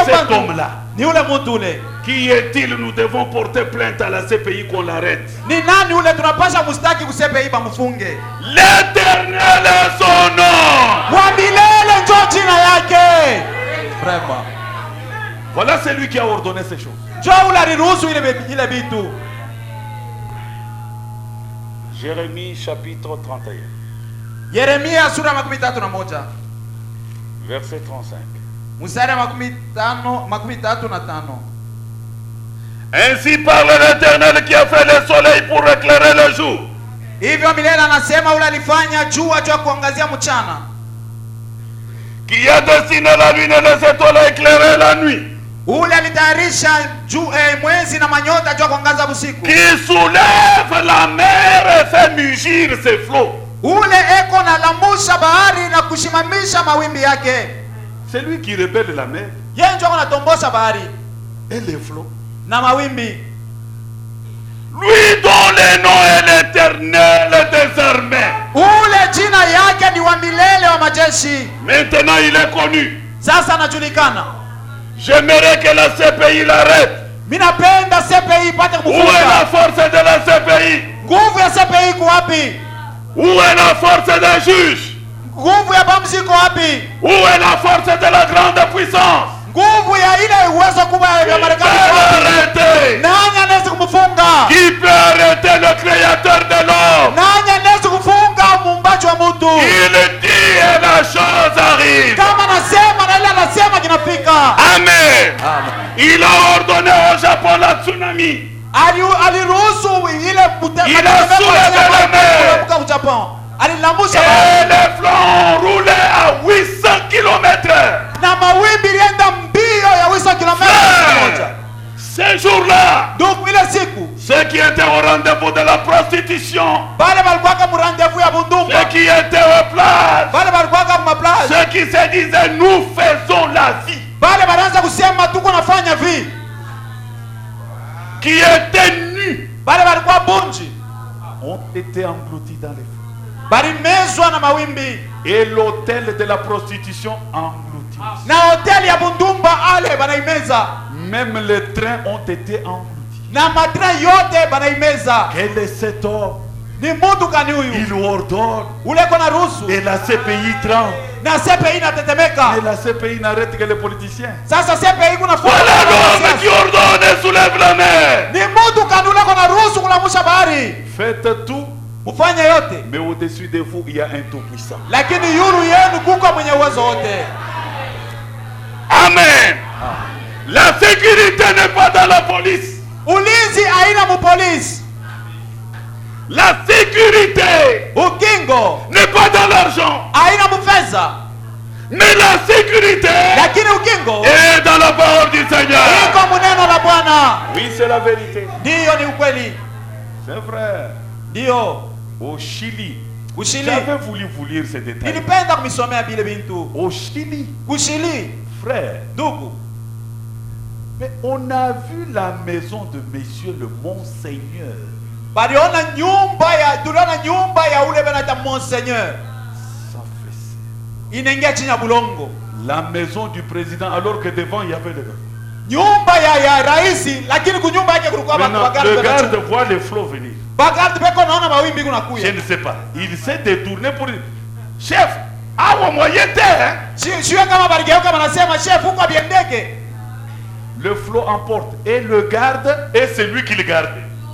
cet homme-là. Qui est-il? Nous devons porter plainte à la CPI qu'on l'arrête. L'éternel est son nom. Vraiment. Voilà celui qui a ordonné ces choses. Jérémie chapitre 31. Yeremia sura makumi tatu na moja. Verset 35. Mstari makumi tatu na tano. Ainsi parle l'Éternel qui a fait le soleil pour éclairer le jour. Hivyo milele anasema ule alifanya jua jua kuangazia mchana. Qui a dessiné la lune et les étoiles éclairer la nuit. Ule alitayarisha mwezi na manyota jua kuangaza usiku. Qui soulève la mer et fait mugir ses flots. Ule eko na lamusha bahari na kushimamisha mawimbi yake. C'est lui qui rebelle la mer. Yeye ndio anatombosha bahari et les flots. Na mawimbi. Lui dont le nom est l'Éternel des armées. Ule jina yake ni wa milele wa majeshi. Maintenant il est connu. Sasa anajulikana. J'aimerais que la CPI l'arrête. Minapenda CPI ipate kufunga. Où est la force de la CPI? Nguvu ya CPI iko wapi? Où est la force des juges? Nguvu ya bamzi iko wapi? Où est la force de la grande puissance? Nguvu ya ile uwezo kubwa ya Marekani. Nani anaweza kumfunga? Qui peut arrêter le créateur de l'homme? Nani anaweza kufunga muumbaji wa mtu? Il dit et la chose arrive. Kama anasema na ile anasema kinafika. Amen. Amen. Il a ordonné au Japon la tsunami. Aliruhusu ile il a soulevé la mer. Et les flots roulaient à 800 km. Na mawimbi ilienda mbio ya 800 km. Ces jours-là, donc ile siku, ceux qui étaient au rendez-vous de la prostitution, bale balikuwa mu rendez-vous ya bundumba, ceux qui étaient aux places, bale balikuwa mu plage, ceux qui se disaient nous faisons la vie, bale banaanza kusema tuko nafanya vie, qui étaient nus, bale balikuwa bunji, ont été engloutis dans les flots. Balimezwa na mawimbi. Et l'hôtel de la prostitution englouti. Na hôtel ya bundumba ale banaimeza. Même les trains ont été engloutis. Na matrain yote banaimeza. Quel est cet homme? Ni mtu gani huyu? Il ordonne. Ule kona ruhusu. Et la CPI tremble. Na CPI inatetemeka. Et la CPI n'arrête que les politiciens. Sasa CPI kuna fuata. Voilà l'homme qui ordonne et soulève la mer. Ni mtu gani ule kona ruhusu kulamusha bahari. Faites tout. Mufanye yote. Mais au-dessus de vous, il y a un tout-puissant. Lakini yulu yenu kuko mwenye uwezo wote. Amen. La sécurité n'est pas dans la police. Ulinzi haina mu police. La sécurité ukingo n'est pas dans l'argent. Haina mu fedha. Mais la sécurité lakini ukingo est dans la parole du Seigneur. iko muneno la Bwana. Oui, c'est la vérité. Ndio ni ukweli. C'est vrai. Ndio. Au Chili. Kushili. J'avais voulu vous lire ces détails. Nilipenda kumisomea bile bintu. Au Chili. Kushili. Frère. Ndugu. Mais on a vu la maison de Monsieur le Monseigneur. Baliona nyumba ya ule banaita Monseigneur. Ça fait. Inaingia chini ya bulongo. La maison du président alors que devant il y avait le gars. Nyumba ya raisi lakini kunyumba yake kulikuwa bagard. Le garde voit les flots venir. Bagard beko naona mawimbi kunakuya. Je ne sais pas. Il s'est détourné pour chef. Awa moyen terre. Sio kama barigeuka wanasema chef huko abiendeke. Le flot emporte et le garde et celui qui le garde.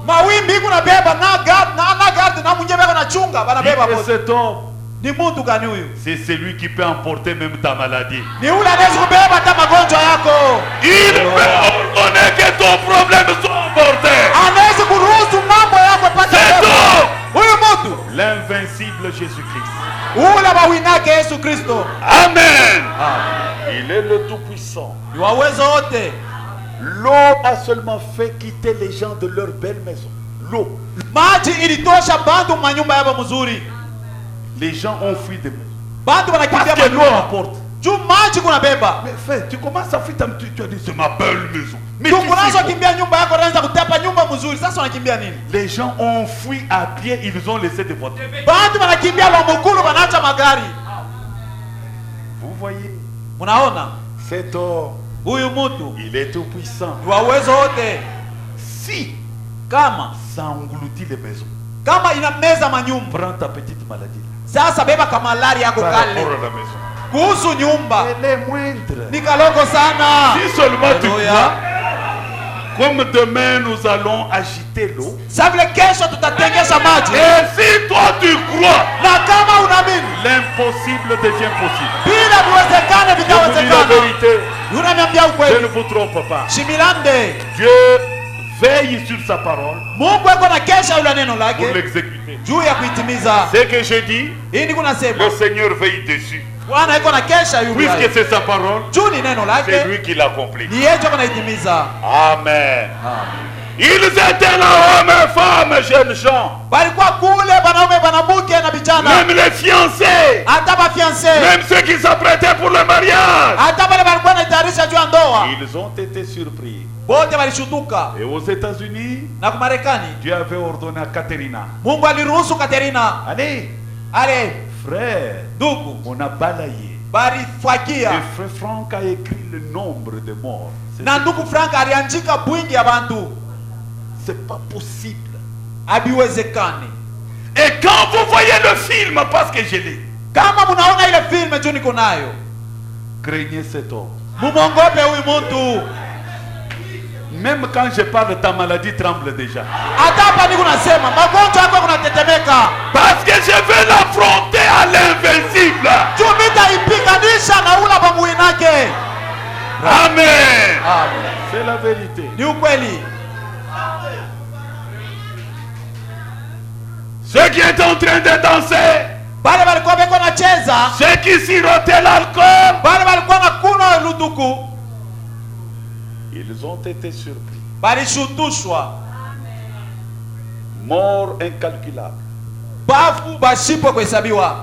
Mawimbi kuna beba na garde na mwenye beko na chunga bana beba bote. Cet homme ni mtu gani huyu? C'est celui qui peut emporter même ta maladie. Ni ule anaweza kubeba hata magonjwa yako. Il peut ordonner que ton problème soit emporté. Anaweza kuruhusu mambo yako yapate beba. Huyu mtu l'invincible Jésus-Christ. Ule bawinake Yesu Kristo. Amen. Il est le tout-puissant. Ni wa uwezo wote. L'eau a seulement fait quitter les gens de leur belle maison. L'eau. Maji ilitosha bantu manyumba yao mzuri. Les gens ont fui des maisons. Bantu wanakimbia parce que l'eau emporte. Juu maji kuna beba. Mais frère, tu commences à fuir tu as dit c'est ma belle maison. Mais tu unaanza kimbia nyumba yako unaanza kutapa nyumba mzuri. Sasa unakimbia nini? Les gens ont fui à pied, ils ont laissé des voitures. Bantu wanakimbia lomukulu wanaacha magari. Vous voyez? Unaona? Cet homme Huyu mtu il est tout puissant. ni wa uwezo wote. Si Kama ça engloutit les maisons, inameza manyumba, prends ta petite maladie sasa beba kamalari yako par kale. rapport à la maison. Kuhusu nyumba Elle est moindre. ni kaloko sana. Si seulement tu Haleluya. crois, comme demain nous allons agiter l'eau, Sasa vile kesho tutatengesha maji. et si toi tu crois, Na kama unaamini l'impossible devient possible. bila viwezekane Je vous dis la vitawezekana. vérité, Unaniambia je ne ukweli. vous trompe pas. Shimilande. Dieu veille sur sa parole Mungu yuko na kesha yule neno pour lake l'exécuter. juu ya kuitimiza. Ce que je dis, Hii ni kunasema le Seigneur veille dessus. Bwana yuko na kesha yule. Puisque c'est sa parole, Juu ni neno c'est lake. lui qui l'accomplit. Ni yeye yuko naitimiza. Amen. Ils étaient là, hommes et femmes, jeunes gens. Balikuwa kule banaume banamuke na vijana. Même les fiancés. Hata ba fiancé. Même ceux qui s'apprêtaient pour le mariage. Hata wale balikuwa wanatayarisha juu ya ndoa. Ils ont été surpris. Wote walishutuka. Et aux États-Unis, Na Marekani Dieu avait ordonné à Katerina. Mungu aliruhusu Katerina. Allez, Ale frère, ndugu on a balayé. Et balifakia. frère Franck a écrit le nombre de morts. Na ndugu Frank aliandika bwingi ya bantu. C'est pas possible. Habiwezekani. Et quand vous voyez le film, parce que je l'ai, Kama munaona ile filme juu niko nayo, craignez cet homme. mumongope huyu mtu. Même quand je parle, ta maladie tremble déjà. Hata hapa niko nasema magonjwa yako kunatetemeka. Parce que je vais l'affronter à l'invincible. Juu mitaipiganisha na ula bamuinake. Amen. Amen. C'est la vérité. Ni ukweli. Ceux qui étaient en train de danser, Bale balikuwa beko nacheza, ceux qui sirotaient l'alcool, bale balikuwa nakunywa lutuku, ils ont été surpris. balishutushwa. Mort incalculable. Bafu bashipo kuhesabiwa.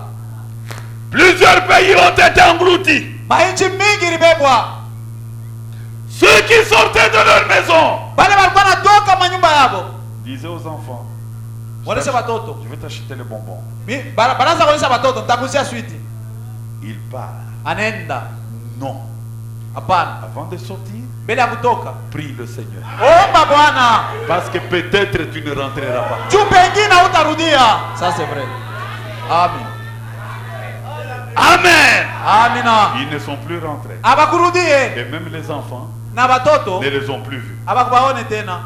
Plusieurs pays ont été engloutis. Mainchi mingi ilibebwa. Ceux qui sortaient de leur maison Bale balikuwa natoka manyumba yabo. disaient aux enfants, Wanesha batoto. je vais t'acheter les bonbons. Banaanza kuonesha batoto, nitakuuzia switi. Il part. Anaenda. Non. Hapana. Avant de sortir, Mbele ya kutoka, prie le Seigneur. omba Bwana. Parce que peut-être tu ne rentreras pas. Juu pengine hutarudia. Ça c'est vrai. Amen. Amen. Amina. Ils ne sont plus rentrés. Abakurudie Et même les enfants na batoto ne les ont plus vus. abakubaone tena.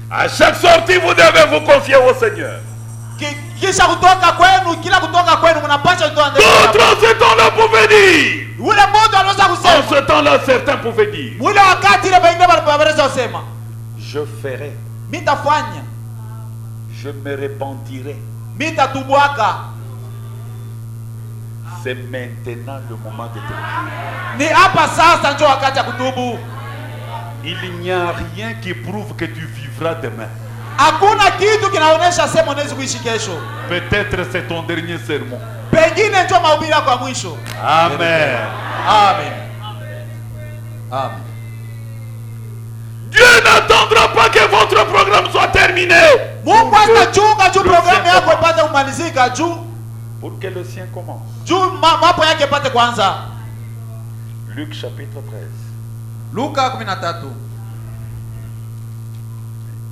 À chaque sortie, vous devez vous confier au Seigneur. Kisha kutoka kwenu, kila kutoka kwenu mnapaswa kutoa ndani. D'autres en ce temps-là pouvaient dire. Ule mtu anaweza En kusema. ce temps-là, certains pouvaient dire, Ule wakati ile pengine walipoweza kusema, je ferai, mitafanya, je me repentirai. mitatubwaka. C'est maintenant le moment de te. Ni hapa sasa ndio wakati ya kutubu. Il n'y a rien qui prouve que tu vivras demain. Hakuna kitu kinaonyesha sema unaweza kuishi kesho. Peut-être c'est ton dernier sermon. Pengine ndio mahubiri yako ya mwisho. Amen. Amen. Amen. Dieu n'attendra pas que votre programme soit terminé Mungu atachunga juu programu yako ipate kumalizika juu pour que le sien commence. juu mambo yake ipate kwanza. Luc chapitre 13. Luka 13.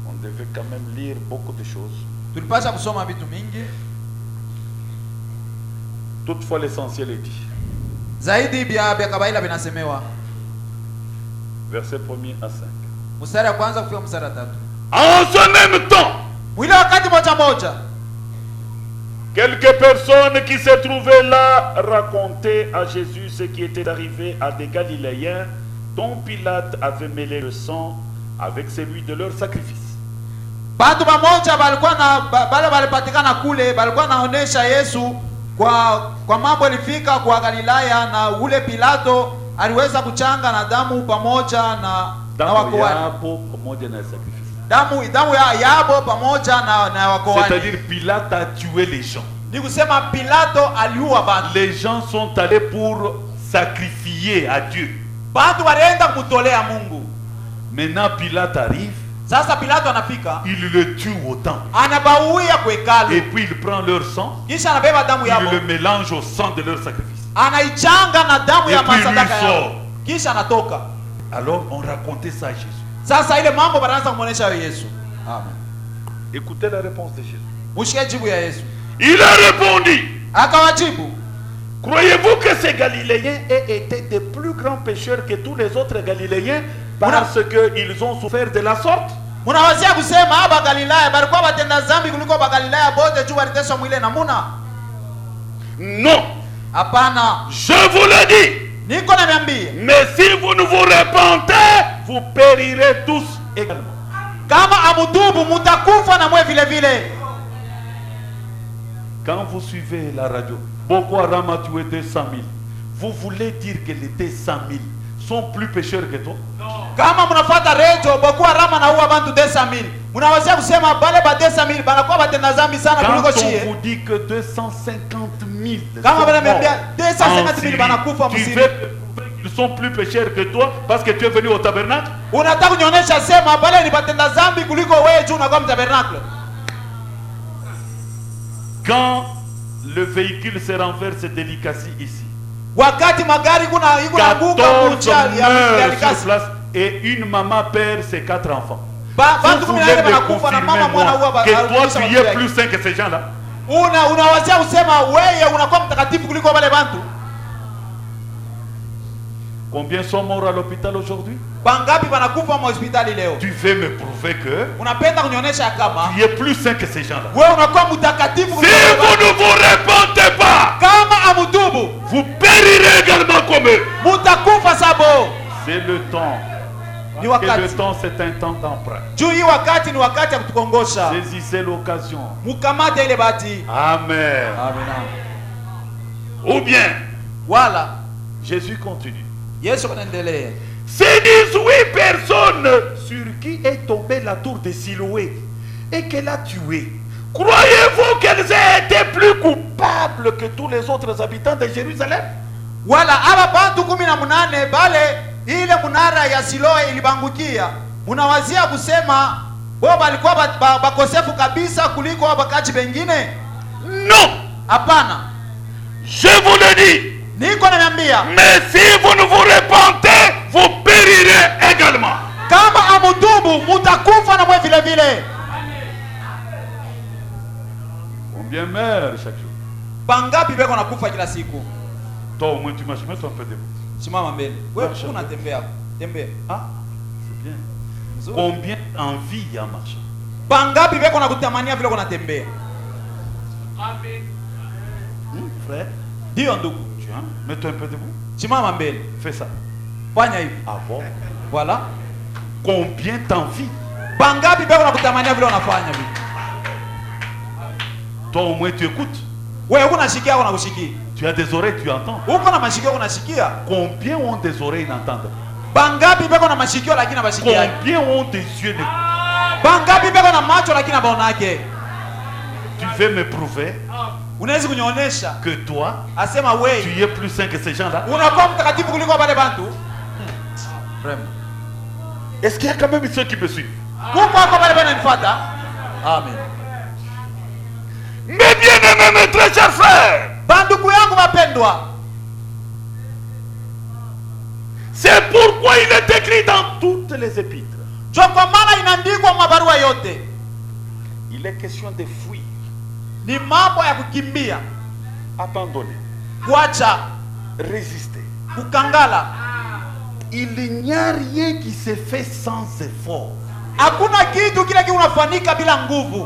On devait quand même lire beaucoup de choses. Tulipasha kusoma vitu mingi. Toutefois, l'essentiel est dit. Zaidi bya kabaila binasemewa. Verset 1er à 5. Mstari wa kwanza kufika mstari wa 3. En ce même temps, Mwile wakati moja moja, quelques personnes qui se trouvaient là racontaient à Jésus ce qui était arrivé à des Galiléens dont Pilate avait mêlé le sang avec celui de leur sacrifice. batu bamoja balikuwa na bale balipatikana kule, balikuwa naonesha Yesu kwa mambo ilifika kwa Galilaya, na ule Pilato aliweza kuchanga na damu pamoja na wakoani. Yabo pamoja na sacrifice. Damu ya yabo pamoja na wakoani. C'est-à-dire Pilate a tué les gens. Ni kusema Pilato aliua batu. Les gens sont allés pour sacrifier à Dieu. Batu walienda kumtolea Mungu. Maintenant Pilate arrive, Sasa Pilato anafika, il le tue au temple. anabauia kwa Et hekalu. puis il prend leur sang, Kisha anabeba damu il yabo. le mélange au sang de leur sacrifice. Anaichanga na damu Et ya puis lui masadaka sort. yao. Kisha anatoka. Alors on racontait ça à Jésus. Sasa ile mambo banaanza kumuonesha Yesu. Amen. Écoutez la réponse de Jésus. Mushike jibu ya Yesu. Il a répondu. Akawajibu. Croyez-vous que ces Galiléens aient été des plus grands pécheurs que tous les autres Galiléens parce qu'ils ont souffert de la sorte? Munawazia kusema aba Galilaya balikuwa batenda zambi kuliko ba Galilaya bote juu waliteswa mwile namuna? Non. Hapana. Je vous le dis. Niko namiambia. Mais si vous ne vous repentez, vous périrez tous également. Kama amutubu mutakufa na mwe vile vile. Quand vous suivez la radio, Boko Haram a tué 200 000. Vous voulez dire que les 200 000 sont plus pécheurs que toi? Kama munafuata rejo Boko Haram anaua bantu 200,000. Munawazia kusema bale ba 200,000 banakuwa batenda zambi sana kuliko Quand chie. on vous dit que 250 000 Kama bana sont morts mbia en 250,000 Syrie, banakufa tu msiri. veux prouver qu'ils sont plus pécheurs que toi parce que tu es venu au tabernacle? Unataka kunionyesha sema bale ni batenda zambi kuliko wewe juu unakuwa mtabernacle. Quand le véhicule se renverse délicatie ici, Wakati magari kuna iko naanguka 14 kuchali ya meurent likasi. sur place et une maman perd ses 4 enfants. Bantu Vous 18 voulez me banakufa na mama mwana confirmer huwa moi que toi tu es plus saint que ces gens-là? Unawazia kusema wewe unakuwa mtakatifu kuliko wale bantu. Combien sont morts à l'hôpital aujourd'hui? Bangapi banakufa mu hospitali leo? Tu veux me prouver que Unapenda kunionyesha kama tu es plus saint que ces gens-là? wewe unakuwa mtakatifu Si kuliko wale vous bantu. ne vous repentez pas, Kama amutubu vous périrez également comme eux. mutakufa sabo. C'est le temps. Ni Et wakati. le temps, c'est un temps d'emprunt. Juu hii wakati ni wakati ya kutukongosha. Saisissez l'occasion. Mukamate ile bahati. Amen. Amina. Ou bien, Wala Jésus continue. Yesu anaendelea. Ces 18 personnes sur qui est tombée la tour de Siloé et qu'elle a tué, croyez-vous qu'elles aient été plus coupables que tous les autres habitants de Jérusalem? Wala aba bantu 18 bale ile munara ya Siloe ilibangukia. Munawazia kusema bo balikuwa bakosefu kabisa kuliko wabakaji bengine? Non. Hapana. Je vous le dis. Niko naniambia. Mais si vous ne vous repentez, vous périrez également. Kama amutubu mutakufa na mwe vile vile. Combien meurent chaque jour? Bangapi beko nakufa kila siku? Toi au moins tu marches, mets-toi un peu debout. Simama mbele. Wewe Marche. unatembea. Tembea. Ah, c'est bien. Nzuri. Combien en vie y a marché? Bangapi beko nakutamania vile unatembea? Frère, Ndio ndugu. tiens, mets-toi un peu debout. Simama mbele. Fais ça. Fanya hivi. Ah bon? Voilà. Combien t'envies? Bangapi beko nakutamania vile unafanya vile? Toi au moins tu écoutes. Wewe unashikia au unakusikia? Tu as des oreilles, tu entends. Uko na mashikio unasikia? Combien ont des oreilles n'entendent? Bangapi beko na mashikio lakini abashikia? Combien ont des yeux ne... Bangapi beko na macho lakini abaonake? Tu veux me prouver Unaweza kunionyesha que toi, asema wewe tu es plus saint que ces gens-là? unakuwa mtakatifu kuliko wale bantu? Vraiment. Est-ce qu'il y a quand même ceux qui me suivent? Kuko wako wale bananifuata? Amen. Mes bien-aimés, mes très chers frères, Banduku yangu wapendwa, c'est pourquoi il est écrit dans toutes les épîtres. kwa maana inaandikwa mabarua yote. Il est question de fuir, Ni mambo ya kukimbia, abandonner, kuacha, résister. kukangala. Il n'y a rien qui se fait sans effort. Hakuna kitu kile kinafanyika bila nguvu.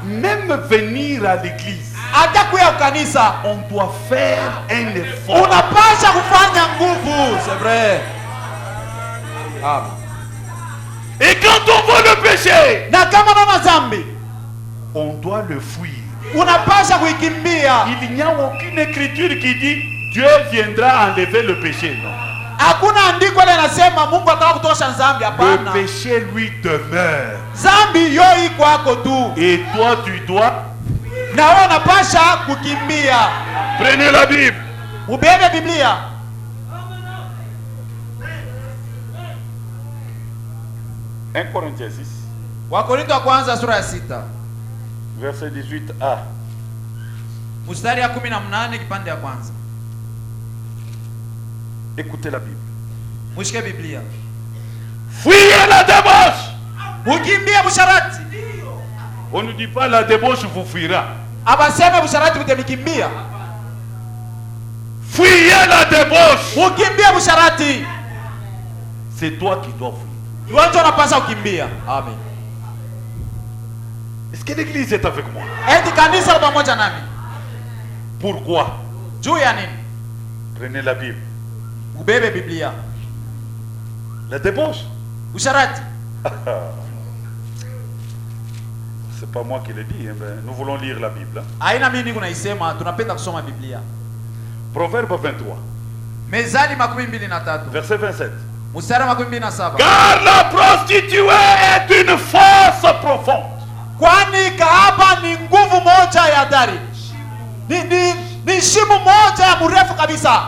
Même venir à l'église, Hata kuya kanisa on doit faire un effort. unapasha kufanya nguvu, c'est vrai. Amen. Et quand on voit le péché, Na kama unaona dhambi, on doit le fuir. unapasha kuikimbia. Il n'y a aucune écriture qui dit Dieu viendra enlever le péché. Non. Hakuna andiko ile nasema Mungu ataka kutosha dhambi, Le hapana. péché lui demeure. Dhambi yo iko kwako tu. Et toi, tu dois. Na wewe unapasha kukimbia. Prenez la Bible. Ubebe Biblia. Corinthiens 6, Wakorintho wa kwanza sura ya 6. verset 18a. Mstari ya 18 kipande ya kwanza. Écoutez la Bible. Mushike Biblia. Fuyez la débauche. Mukimbie busharati. On ne dit pas la débauche vous fuira. Abaseme busharati mutemikimbia. Fuyez la débauche. Mukimbie busharati. C'est toi qui dois fuir. Watu wanapaswa kukimbia. Amen. Est-ce que l'église est avec moi? Eti kanisa la pamoja nami. Pourquoi? Juu ya nini? Prenez la Bible. Ubebe Biblia. La débauche. Busharati. C'est pas moi qui le dis, hein, mais nous voulons lire la Bible. Haina mimi kunaisema, tunapenda kusoma Biblia. Proverbe 23. Mezali 23. Verset 27. Mstari 27. Car la prostituée est une force profonde. Kwani kahaba ni nguvu moja ya hatari. Ni shimo moja ya mrefu kabisa.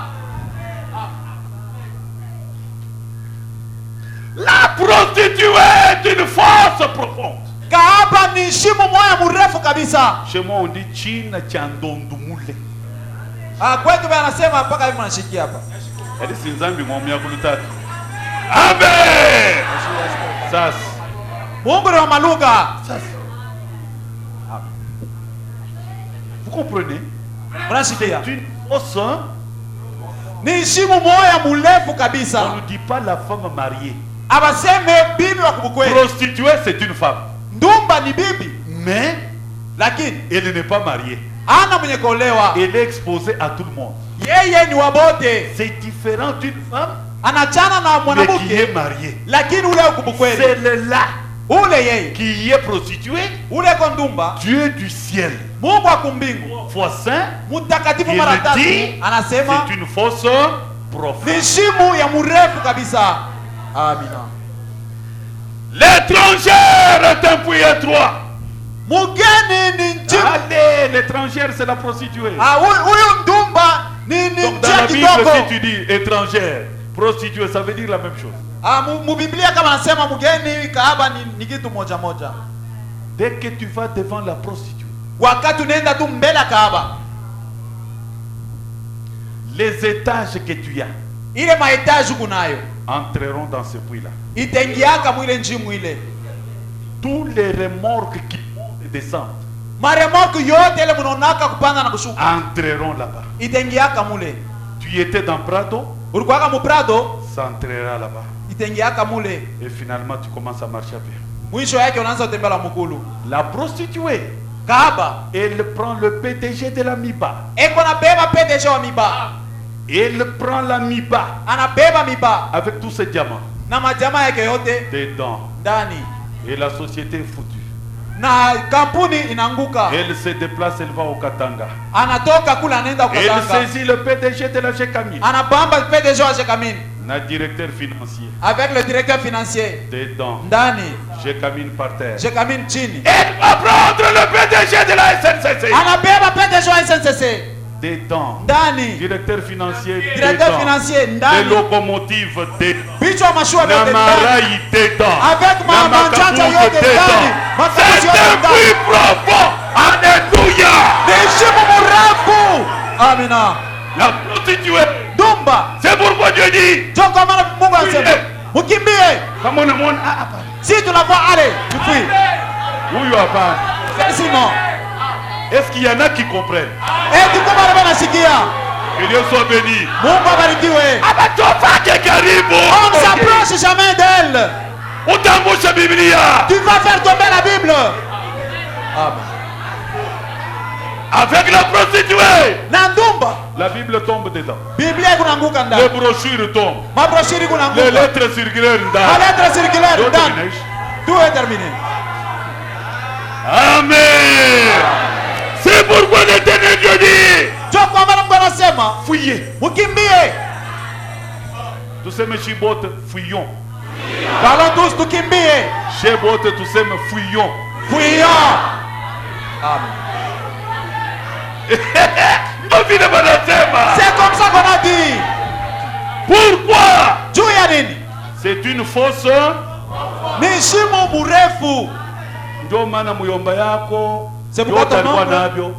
La prostituée est une force profonde. Kahaba ni shimo moja mrefu kabisa. Chez moi on dit china chandondumule. Kwetu wanasema mpaka hivi mnashikia hapa. Elle est sinzambi ngomya kulutatu. Amen. Sasa. Mungu ni wa malugha. Sasa. Vous comprenez? Mnashikia. C'est une force. Ni shimo moja mrefu kabisa. On ne dit pas la femme mariée. Abaseme bibi wa kubukweli. Prostituée c'est une femme. Ndumba ni bibi. Mais Lakini elle n'est pas mariée. ana mwenye kuolewa. Elle est exposée à tout le monde. Yeye ni wabote. C'est différent d'une femme Anachana na mais qui mwanamke. est mariée. Lakini ule ukubukweli. C'est le là Ule yeye. qui est prostitué. Ule kondumba. Dieu du ciel. Mungu wa kumbingu. Fois saint. Mtakatifu Il mara dit, tatu. Anasema c'est une fosse profonde. ni shimo ya mrefu kabisa. Amina. L'étrangère est un puits étroit. Mugeni ni njia. Allez, l'étrangère c'est la prostituée. Huyu ndumba ni Donc dans njia la Bible, kidogo. si tu dis étrangère, prostituée, ça veut dire la même chose. Mu Biblia kama anasema mugeni kahaba ni kitu moja moja. Dès que tu vas devant la prostituée, Wakati unaenda tu mbele ya kahaba, les étages que tu as ile mahitaji kunayo entreront dans ce puits-là. itengiaka mwile njimu ile. Tous les remorques qui montent et descendent Maremoki yote ile mnaonaka kupanda na kushuka entreront là-bas. itengiaka mule. Tu étais dans Prado, Ulikuwaka mu Prado, ça entrera là-bas. itengiaka mule. Et finalement, tu commences à marcher à pied. Mwisho yake unaanza kutembea mukulu. La prostituée, Kahaba elle prend le PDG de la MIBA. eko na beba PDG wa miba. Elle prend la MIBA Anabeba miba avec tous ses diamants na majamaa yake yote dedans. ndani. Et la société est foutue. Na kampuni inaanguka. Elle se déplace, elle va au Katanga. Anatoka kula anaenda kwa Elle Katanga. saisit le PDG de la GECAMIN. Anabamba PDG wa Jekamine Le directeur financier. avec le directeur financier Dedans. ndani. GECAMIN par terre. Jekamine chini. Elle va prendre le PDG de la SNCC. Anabeba PDG wa SNCC Dedans. ndani. Directeur financier. Directeur Dedans. financier Les ndani. locomotives dedans. Bichwa mashua yote ndani. Namarai dedans. Avec manjanja yote ndani. Makazi C'est yote un ndani. puits profond. Alléluia. Heshimu mrefu. Amina. La prostituée. Dumba. C'est pourquoi Dieu dit. Joko maana Mungu anasema mkimbie. Kama unamwona hapa. Si tunavua ale tufui. Huyu hapa. Sinon. Est-ce qu'il y en a qui comprennent? Eti kama baba nasikia. Que Dieu soit béni. Mungu abarikiwe. Abatofake karibu. On ne s'approche jamais d'elle. Utangusha Biblia. Tu vas faire tomber la Bible. Amen. Avec la prostituée. Na ndumba. La Bible tombe dedans. Biblia kunaanguka Les ndani. brochures tombent. Mabroshiri Les kunaanguka. lettres circulaires Ma ndani. lettre circulaire Tout ndani. terminé. Tout est terminé. Amen. C'est pourquoi l'Éternel Dieu dit. Joko maana Mungu anasema Fuyez. mkimbie. Tuseme Shibote, fuyons. Parlons tous tukimbie. Shibote, tuseme fuyons. Fuyons. Amen. C'est comme ça qu'on a dit. Pourquoi? Juu ya nini? C'est une fausse. Ni shimo mrefu. Ndio maana muyomba yako C'est pourquoi yote ton alikuwa oncle, navyo.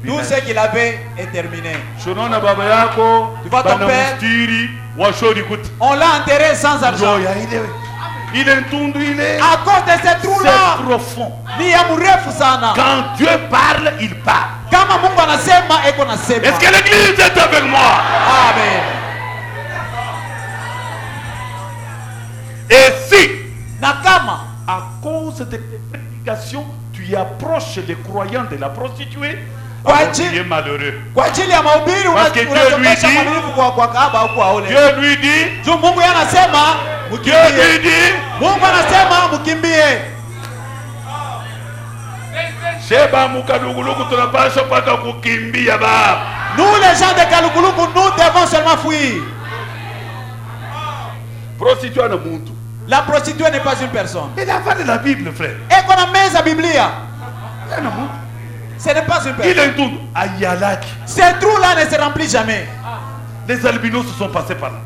tout ce qu'il avait est terminé. Shonona baba yako Tu vois ton bana père? mustiri Washori écoute. On l'a enterré sans argent. Il est tundu, il est. À cause de ce trou-là. C'est profond. Ni ya mrefu sana. Quand Dieu parle, il parle. Kama Mungu anasema, eko nasema. Est-ce que l'église est avec moi? Amen. Et si, Na kama à cause de tes prédications, tu approches les croyants de la prostituée, Kwa alors ajili- tu es malheureux. kwa ajili ya mahubiri Parce que Dieu unachokesha lui dit- mwaminifu kwa kahaba au kwa ole. Dieu lui dit, Juu Mungu yeye anasema Dieu mkimbie. lui dit, Mungu anasema mkimbie. Sheba mukaduguluku tunapaswa paka kukimbia baba. Nous les gens de Kalukuluku, nous devons seulement fuir. Prostituée na muntu. La prostituée n'est pas une personne. Il a de la Bible, frère. Eko na meza Biblia. Il na muntu. Ce n'est pas une Il personne. est tout. Ayalaki. Ce trou-là ne se remplit jamais. Les albinos se sont passés par là.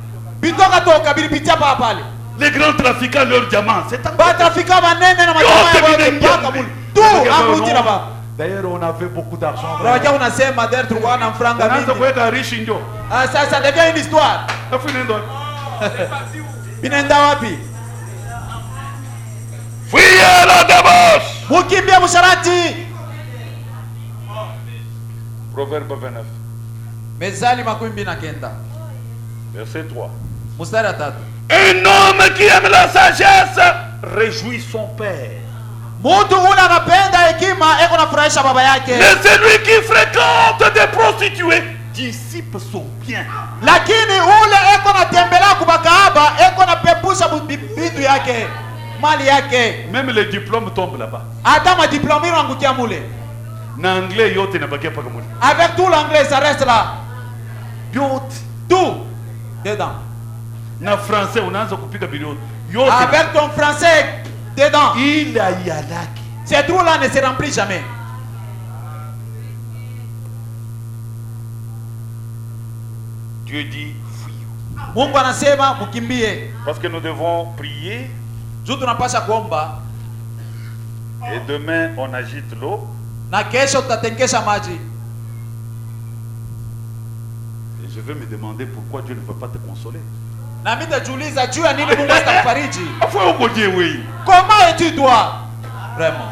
Bitoka toka bilipitia pa pale. Les grands trafiquants, leurs diamants, c'est un Batrafika banene na majama ya mpaka mulu. Tu amruti na ba. D'ailleurs, on avait beaucoup d'argent. Rawaja unasema der tulikuwa na franga Anaanza mingi. kuweka rishi njo. Ah, ça devient une histoire. Afu nendo. Binaenda wapi? Fuyez la débauche. Mukimbia musharati. Proverbe 29, Mezali makumi mbili na kenda. verset 3. Mstari wa 3. Un homme qui aime la sagesse réjouit son père. Mtu ule anapenda hekima eko nafurahisha baba yake. Mais celui qui fréquente des prostituées dissipe son bien. Lakini ule eko natembelea kubakaaba eko napepusha bitu yake, mali yake. Même les diplômes tombent là-bas. Hata madiplome wangukia mule. Na anglais yote inabakia paka mule. Avec tout l'anglais ça reste là. Yote. Tout dedans. Na français unaanza kupiga bilioni. Yote. Avec ton français dedans. Il a yalaki. Ce trou-là ne se remplit jamais. Dieu dit fuyons. Mungu anasema mkimbie. Parce que nous devons prier Juu tunapasha kuomba et demain on agite l'eau. na kesho tutatengesha maji. Et je vais me demander pourquoi Dieu ne peut pas te consoler. Na mimi nitajiuliza juu ya nini Mungu atakufariji. Afwa uko Dieu oui. Comment es-tu toi? Vraiment.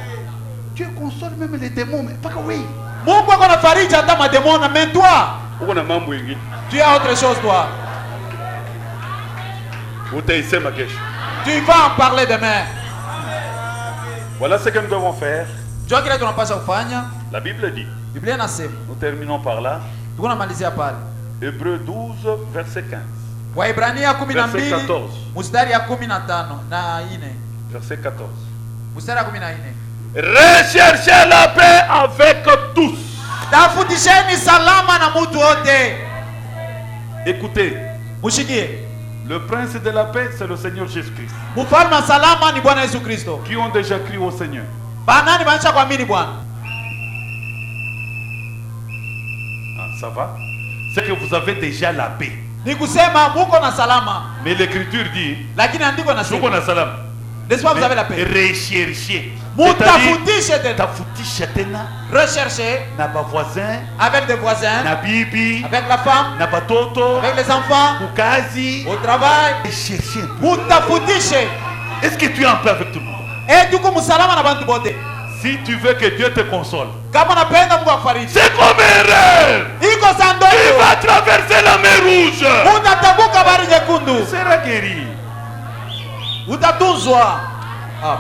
Dieu console même les démons mais pas que oui. Mungu ako nafariji hata mademona, mais toi, Uko na mambo mengine. tu as autre chose toi. Utaisema kesho. Tu vas en parler demain. Voilà ce que nous devons faire. Jua kile tunapasha kufanya. La Bible dit. Biblia inasema. Nous terminons par là. Tuko namalizia pale. Hébreux 12 verset 15. Waibrania 12 Verset 14. mstari ya 15 na 4. Verset 14. Mstari ya 14. Recherchez la paix avec tous. Tafutisheni salama na mtu wote. Écoutez, Mushikie. le prince de la paix, c'est le Seigneur Jésus-Christ. Mfalme wa salama ni Bwana Yesu Kristo. Qui ont déjà crié au Seigneur. Banani banisha kuamini Bwana? Ah, ça va? C'est que vous avez déjà la paix. Ni kusema muko na salama. Mais l'écriture dit, Lakini andiko Tuko nasema. na salam. N'est-ce pas vous avez la paix? Recherchez. Mutafutishe tena. Tafutisha tena Recherchez na ba voisin, avec des voisins, na bibi, avec la femme, na batoto, avec les enfants, kukazi. au travail. Recherchez. Mutafutishe. Est-ce que tu es en paix avec tout le monde? Tuko musalama na bantu bote. Si tu veux que Dieu te console, Kama napenda Mungu akufariji. c'est comme un rêve. Iko Il sandoto. va traverser la mer rouge. Utatambuka bahari Tu nyekundu. seras guéri. Utatunzwa. Ah.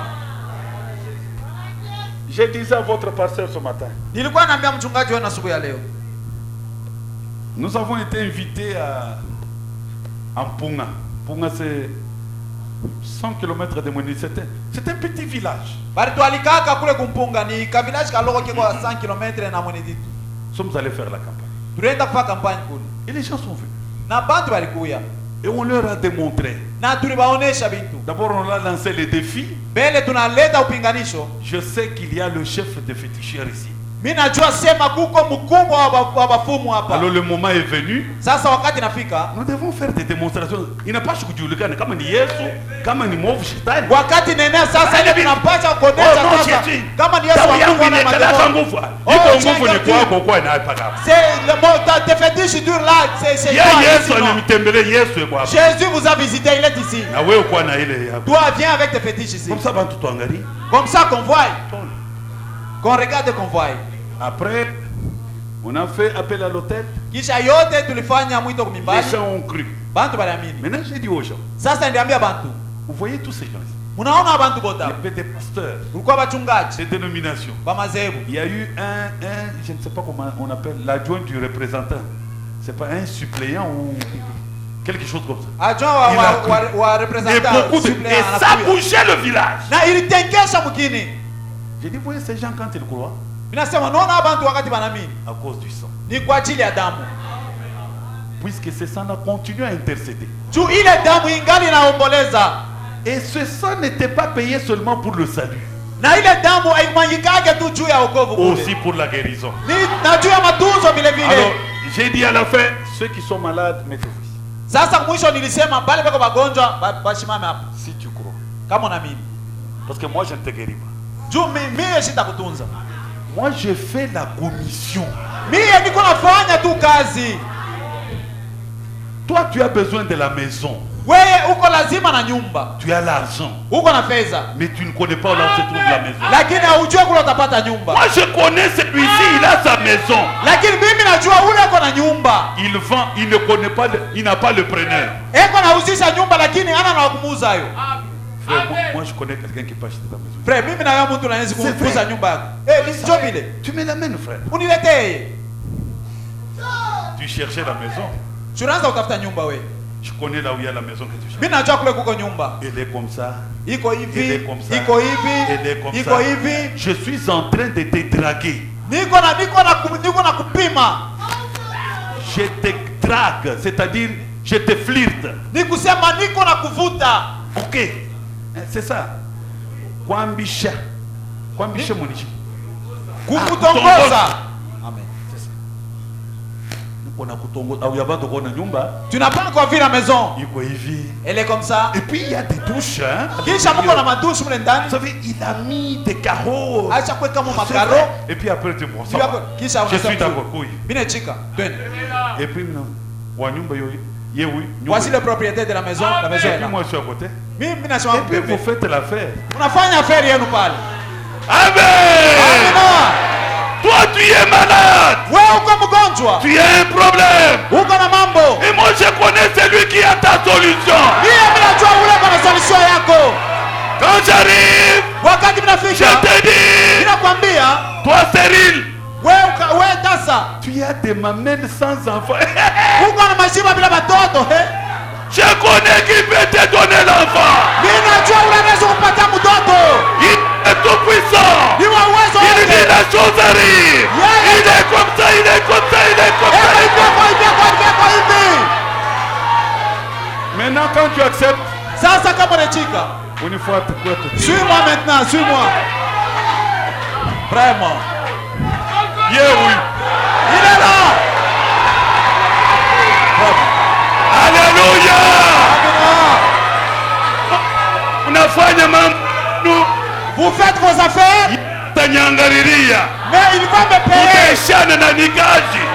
Je disais à votre pasteur ce matin, Nilikuwa naambia mchungaji wenu asubuhi ya leo. nous avons été invités à Mpunga. Mpunga, c'est 100 km de Moni. C'est un petit village. Bali tualikaka kule kumpunga ni kavilaji kaloko kiko 100 km na Mweneditu. Nous sommes allés faire la campagne. Tulienda kufanya kampani kule. Et les gens sont venus. Na bantu walikuya. Et on leur a démontré. Na tulibaonesha vitu. D'abord, on a lancé les défis. Mbele tunaleta upinganisho. Je sais qu'il y a le chef de féticheurs ici. Mimi najua sema kuko mkubwa wa bafumu hapa. Alors le moment est venu. Sasa wakati nafika. Nous devons faire des démonstrations. Inapaswa kujulikana kama ni Yesu, kama ni mwovu shetani. Wakati nenea sasa ile tunapaswa kuonesha sasa kama ni Yesu anakuwa na nguvu. Iko nguvu ni kwako kwa na hapa hapa. C'est le mot ta fétiche dur là, c'est Yesu anamtembelee Yesu yuko hapa. Jésus vous a visité, il est ici. Na wewe uko na ile hapa. Toi viens avec tes fétiches ici. Comme ça bantu tuangalie. Comme ça qu'on voit. Qu'on regarde qu'on voit. Après, on a fait appel à l'hôtel. Kisha yote tulifanya mwito kumimbali. Les gens ont cru. Bantu baliamini. Maintenant, j'ai dit aux gens. Sasa ndiambia bantu. Vous voyez tous ces gens ici. Munaona bantu bota. Il y avait des pasteurs. Kulikuwa bachungaji. Ces dénominations. Ba mazebu. Il y a eu je ne sais pas comment on appelle, l'adjoint du représentant. C'est pas un suppléant ou quelque chose comme ça. Adjoint wa représentant. Et ça bougeait le village. Na ilitenkesha mkini. J'ai dit, vous voyez ces gens quand ils croient. Minasema naona bantu wakati banamini. À cause du sang. Ni kwa ajili ya damu. Puisque ce sang-là continue à intercéder. Juu ile damu ingali inaomboleza. Et ce sang n'était pas payé seulement pour le salut. Na ile damu haimwangikage tu juu ya wokovu kule. Aussi pour la guérison. Ni na juu ya matunzo vile vile. Alors, j'ai dit à la fin, ceux qui sont malades, mettez-vous ici. Sasa mwisho nilisema bale bako bagonjwa bashimame hapa. Si tu crois. Kama unaamini. Parce que moi je ne te guéris pas. Juu mimi sitakutunza. Moi je fais la commission. Mimi niko nafanya tu kazi. Toi tu as besoin de la maison. Wewe uko lazima na nyumba. Tu as l'argent. Uko na fedha. Mais tu ne connais pas où se trouve la maison. Lakini hujui kule utapata nyumba. Moi je connais celui-ci, il a sa maison. Lakini mimi najua ule uko na nyumba. Il vend, il ne connaît pas, il n'a pas le preneur. Eko nauzisha nyumba lakini hana na kumuuza hayo. Frère, moi je connais quelqu'un qui peut acheter ta maison. Frère, mimi na mtu anaweza kuuza nyumba yako. Nisio vile. Tu me l'amènes frère. Uniletee. Tu cherchais la maison. Tunaanza utafuta nyumba wewe. Je connais là où il y a la maison que tu cherches. Mimi najua kule kuko nyumba. Elle est comme ça. Iko hivi. Elle est comme ça. Iko hivi. Elle est comme Iko ça. hivi. Je suis en train de te draguer. Niko na kupima. Je te drague, c'est-à-dire je te flirte. Nikusema niko na kuvuta. OK. C'est ça. Kwambisha. Kwambisha monishi. Kukutongoza. Amen. C'est ça. Niko na kutongoza. Au yabado kona nyumba. Tunapanga kwa vile maison. Iko hivi. Elle est comme ça. Et puis il y a des douches hein. Kisha mko na madouche mle ndani. Vous savez, il a mis des carreaux. Acha kuweka mo makaro. Et puis après tu vois ça. Kisha Je suis d'accord. Oui. Mine chika. Twende. Et puis non. Wa nyumba yo. Ye oui. Voici le propriétaire de la maison. La maison est Et là. puis moi je suis à côté. Mimi nasema Et puis vous faites l'affaire. unafanya affaire yenu pale. Amen. Amina. Toi tu es malade. Wewe uko mgonjwa. Tu as un problème. Uko na mambo. Et moi je connais celui qui a ta solution. Mimi najua ule kwa solution yako. Quand j'arrive, Wakati je mnafika. te dis, Ninakwambia toi stérile, wewe tasa. tu as des mamelles sans enfant. Uko na mashima bila watoto. Je connais qui peut te donner l'enfant. Mimi najua ule anaweza kupata mtoto. Il est tout puissant. Ni wa uwezo Il wote. dit la chose arrive. Yeah. Il est comme ça, il est comme ça, il est comme ça. il est comme ça. Maintenant quand tu acceptes, Sasa kama unachika. unifuate kwetu. Suis-moi maintenant, suis-moi. Vraiment. Yeah, oui. Il est là. Alléluia. Amina. Unafanya mambo Vous faites vos affaires, tanyangariria. mais il va me payer. Utaishana na nikaji.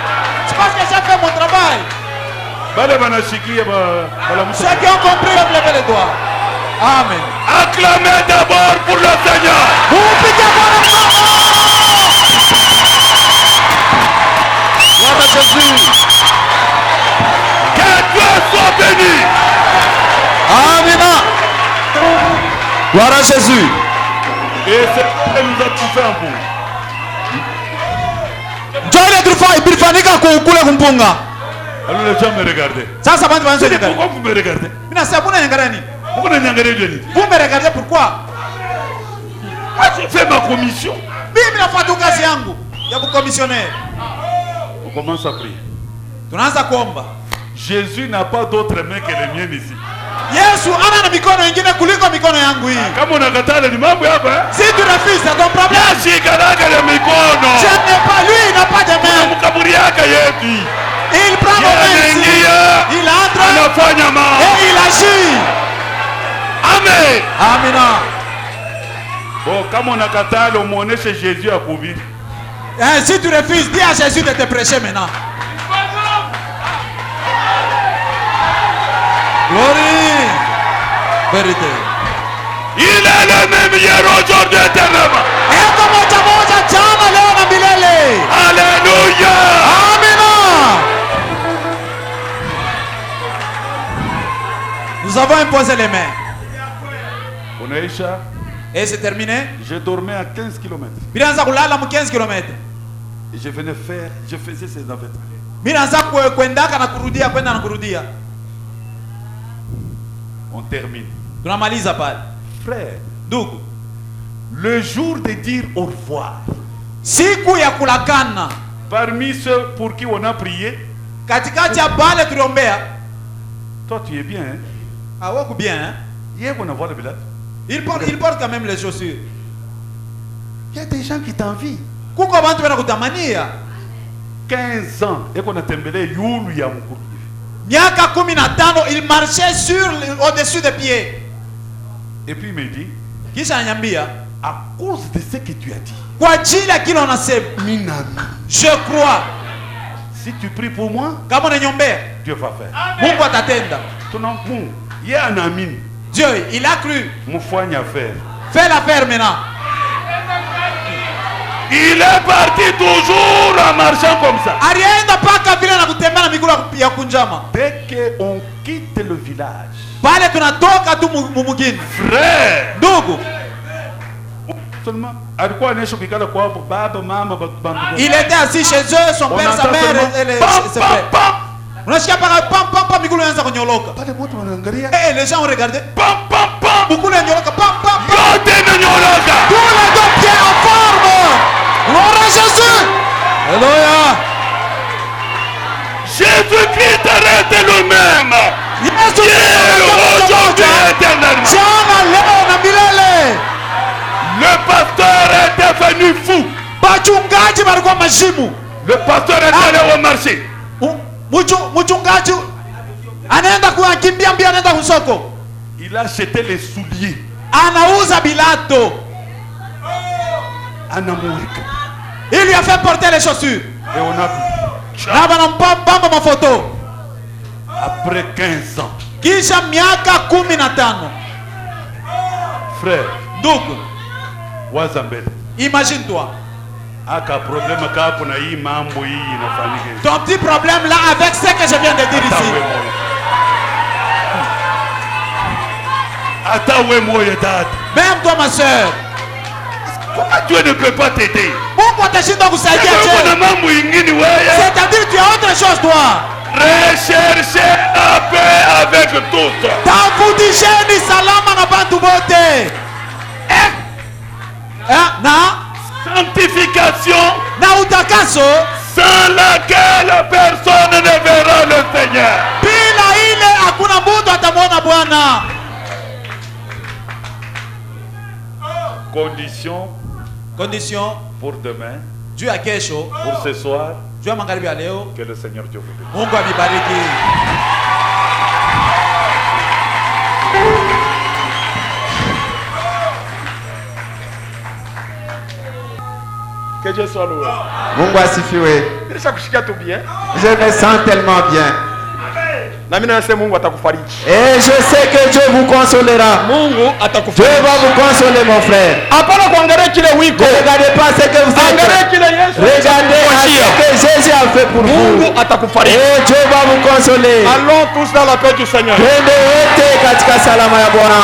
Je pense que j'ai fait mon travail. Bale banashikia bala mtu. Ceux qui ont compris, peuvent lever les doigts. Amen. Acclamez d'abord pour le Seigneur. Vous piquez pour le Gloire à Jésus. Que Dieu soit béni. Amina. Gloire à Jésus. Et c'est ce que nous a tout fait en vous. Joile trufa ibirifanyika kule kumpunga. Alors les gens me regardaient. Sasa bantu banzo nyangara. Pourquoi vous me regardez? Mina sasa kuna nyangara ni. Pourquoi vous regardez Dieu? Vous me regardez pourquoi? Moi j'ai fait ma commission. Mimi nafanya kazi yangu ya kukomissioner. On commence à prier. Tunaanza kuomba. Jésus n'a pas d'autre main que les miennes ici. Yesu ana na mikono ingine kuliko mikono yangu hii. Kama unakatala ni mambo hapa. Si tu refuses, c'est ton problème. Yashikanaga na mikono. Je n'ai pas, lui il n'a pas de main. Mkaburi yake yetu. Il prend mon main ici. Il entre. Anafanya mambo. Et il agit. Amen. Amina. Bon, kama unakatala umuoneshe Jésus akuhubiri. Si tu refuses, dis à Jésus de te prêcher maintenant. Glory. Vérité. Il est le même hier, aujourd'hui, éternellement. Alléluia. Amina. Nous avons imposé les mains. Unaisha. Et c'est terminé. Je dormais à 15 km. Bilanza kulala mu 15 km. Et je faisais ces affaires. Bilanza kwendaka na kurudia, kwenda na kurudia. On termine. Tunamaliza pale. Frère, ndugu, le jour de dire au revoir, siku ya kulakana, parmi ceux pour qui on a prié, katikati ya bale tuliombea, toi tu es bien, hein? Ah wako bien, hein? Hier on a vu le billet. Il porte quand même les chaussures. Il y a des gens qui t'envient. Kuko bantu bana kutamania. 15 ans et qu'on a tembelé yulu ya mkuru. Miaka 15 il marchait au-dessus des pieds. Et puis il me dit, kisha ananiambia, à cause de ce que tu as dit, kwa ajili ya kile unasema, je crois, si tu pries pour moi, kama unaniombea, Dieu va faire. Mungu atatenda. Ton Mungu, il y a un ami. Dieu, il a cru. Mufanye affaire. Fais l'affaire maintenant. Il est parti toujours en marchant comme ça. Alienda paka vile na kutembea na miguu ya kunjama. Dès qu'on quitte le village, pale tunatoka tu mumugini. Frère, ndugu, seulement alikuwa anaishi kikala kwa baba mama bandu. Il était assis chez eux, son père, sa mère et ses frères. Unasikia paka pam pam pam, miguu inaanza kunyoloka. Pale watu wanaangalia. Les gens ont regardé. Pam pam pam. Miguu inanyoloka pam pam pam. Yote inanyoloka. Tous les deux pieds en forme. Gloire à Jésus. Alléluia. Jésus-Christ reste le même. Yesu aujourd'hui éternellement. Jana leo na milele. Le pasteur est devenu fou. Wachungaji walikuwa majimu. Le pasteur est allé au marché. Mchungaji anaenda kukimbia mbio, anaenda kusoko. Il a acheté les souliers. Anauza bilato. Anamulika. Il lui a fait porter les chaussures. Et on a na banampamba mafoto. Après 15 ans. Kisha miaka 15. Frère, ndugu, wazambele. Imagine-toi. Aka problème kapo na hii mambo hii inafanyika. Ton petit problème là avec ce que je viens de dire ici. Atawe moye dad. Même toi ma soeur. Pourquoi Dieu ne peut pas t'aider? Pourquoi t'ashinda kusaidia Dieu? C'est-à-dire tu as autre chose toi. Recherchez la paix avec tous. Tafutisheni salama na bantu bote. Na sanctification na utakaso sans laquelle personne ne verra le Seigneur. Bila ile hakuna mtu atamwona Bwana. Condition pour demain, juu ya kesho, pour ce soir, juu ya magharibi ya leo. Que le Seigneur Dieu vous bénisse. Mungu abibariki. Que Dieu soit loué. Mungu asifiwe. Je me sens tellement bien. Et je sais que Dieu vous consolera. Dieu va vous consoler, mon frère. Ne regardez pas ce que vous êtes. Regardez ce que Jésus a fait pour vous. Et Dieu va vous consoler. Allons tous dans la paix du Seigneur. Twende wote katika salama ya Bwana.